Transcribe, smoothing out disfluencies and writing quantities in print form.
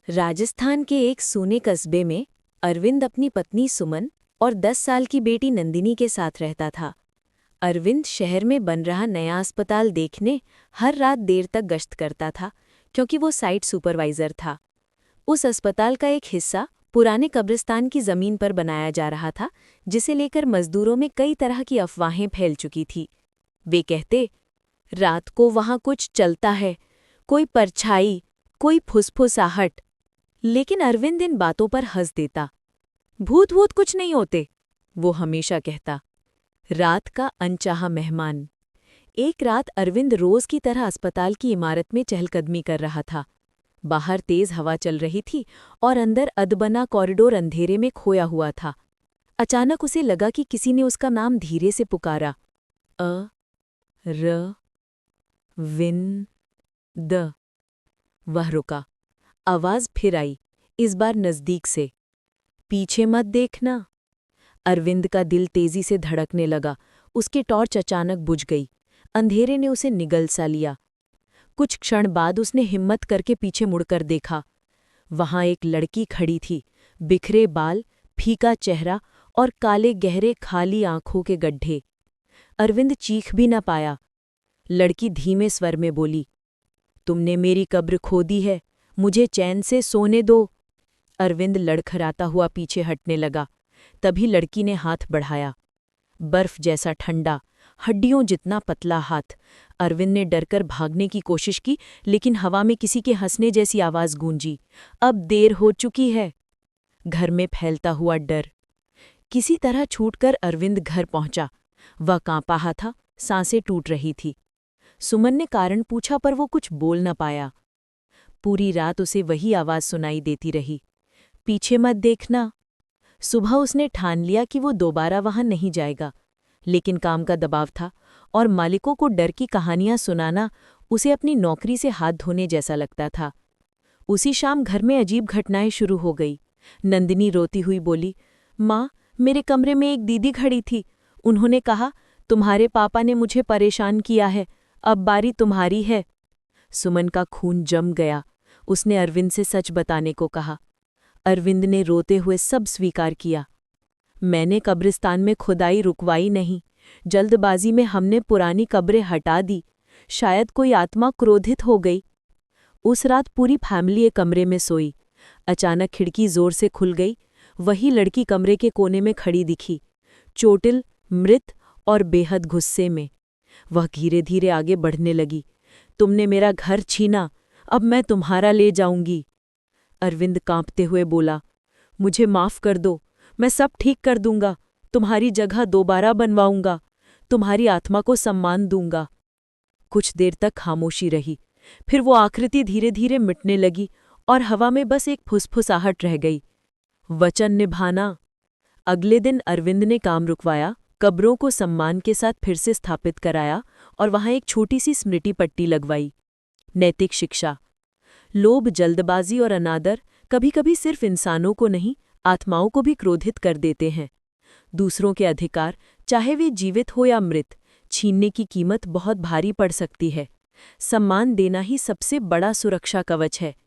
राजस्थान के एक सूने कस्बे में अरविंद अपनी पत्नी सुमन और 10 साल की बेटी नंदिनी के साथ रहता था। अरविंद शहर में बन रहा नया अस्पताल देखने हर रात देर तक गश्त करता था, क्योंकि वो साइट सुपरवाइजर था। उस अस्पताल का एक हिस्सा पुराने कब्रिस्तान की जमीन पर बनाया जा रहा था, जिसे लेकर मजदूरों में कई तरह की अफवाहें फैल चुकी थी। वे कहते, रात को वहां कुछ चलता है, कोई परछाई, कोई फुसफुसाहट। लेकिन अरविंद इन बातों पर हंस देता। भूत वूत कुछ नहीं होते, वो हमेशा कहता। रात का अनचाहा मेहमान। एक रात अरविंद रोज की तरह अस्पताल की इमारत में चहलकदमी कर रहा था। बाहर तेज हवा चल रही थी और अंदर अदबना कॉरिडोर अंधेरे में खोया हुआ था। अचानक उसे लगा कि किसी ने उसका नाम धीरे से पुकारा। विन-द। वह रुका। आवाज फिर आई, इस बार नजदीक से। पीछे मत देखना। अरविंद का दिल तेजी से धड़कने लगा। उसकी टॉर्च अचानक बुझ गई। अंधेरे ने उसे निगल सा लिया। कुछ क्षण बाद उसने हिम्मत करके पीछे मुड़कर देखा। वहां एक लड़की खड़ी थी, बिखरे बाल, फीका चेहरा और काले गहरे खाली आंखों के गड्ढे। अरविंद चीख भी न पाया। लड़की धीमे स्वर में बोली, तुमने मेरी कब्र खोदी है, मुझे चैन से सोने दो। अरविंद लड़खड़ाता हुआ पीछे हटने लगा। तभी लड़की ने हाथ बढ़ाया। बर्फ जैसा ठंडा, हड्डियों जितना पतला हाथ। अरविंद ने डरकर भागने की कोशिश की, लेकिन हवा में किसी के हंसने जैसी आवाज गूंजी। अब देर हो चुकी है। घर में फैलता हुआ डर। किसी तरह छूटकर अरविंद घर पहुंचा। वह कांपा रहा था, सांसें टूट रही थी। सुमन ने कारण पूछा, पर वो कुछ बोल न पाया। पूरी रात उसे वही आवाज सुनाई देती रही, पीछे मत देखना। सुबह उसने ठान लिया कि वो दोबारा वहां नहीं जाएगा, लेकिन काम का दबाव था और मालिकों को डर की कहानियां सुनाना उसे अपनी नौकरी से हाथ धोने जैसा लगता था। उसी शाम घर में अजीब घटनाएं शुरू हो गई। नंदिनी रोती हुई बोली, माँ, मेरे कमरे में एक दीदी खड़ी थी। उन्होंने कहा, तुम्हारे पापा ने मुझे परेशान किया है, अब बारी तुम्हारी है। सुमन का खून जम गया। उसने अरविंद से सच बताने को कहा। अरविंद ने रोते हुए सब स्वीकार किया। मैंने कब्रिस्तान में खुदाई रुकवाई नहीं, जल्दबाजी में हमने पुरानी कब्रें हटा दी। शायद कोई आत्मा क्रोधित हो गई। उस रात पूरी फैमिली एक कमरे में सोई। अचानक खिड़की जोर से खुल गई। वही लड़की कमरे के कोने में खड़ी दिखी, चोटिल, मृत और बेहद गुस्से में। वह धीरे धीरे आगे बढ़ने लगी। तुमने मेरा घर छीना, अब मैं तुम्हारा ले जाऊंगी। अरविंद कांपते हुए बोला, मुझे माफ कर दो, मैं सब ठीक कर दूंगा। तुम्हारी जगह दोबारा बनवाऊंगा। तुम्हारी आत्मा को सम्मान दूंगा। कुछ देर तक खामोशी रही। फिर वो आकृति धीरे धीरे मिटने लगी और हवा में बस एक फुसफुसाहट रह गई। वचन निभाना। अगले दिन अरविंद ने काम रुकवाया, कब्रों को सम्मान के साथ फिर से स्थापित कराया और वहां एक छोटी सी स्मृति पट्टी लगवाई। नैतिक शिक्षा। लोभ, जल्दबाजी और अनादर कभी कभी सिर्फ इंसानों को नहीं, आत्माओं को भी क्रोधित कर देते हैं। दूसरों के अधिकार, चाहे वे जीवित हो या मृत, छीनने की कीमत बहुत भारी पड़ सकती है। सम्मान देना ही सबसे बड़ा सुरक्षा कवच है।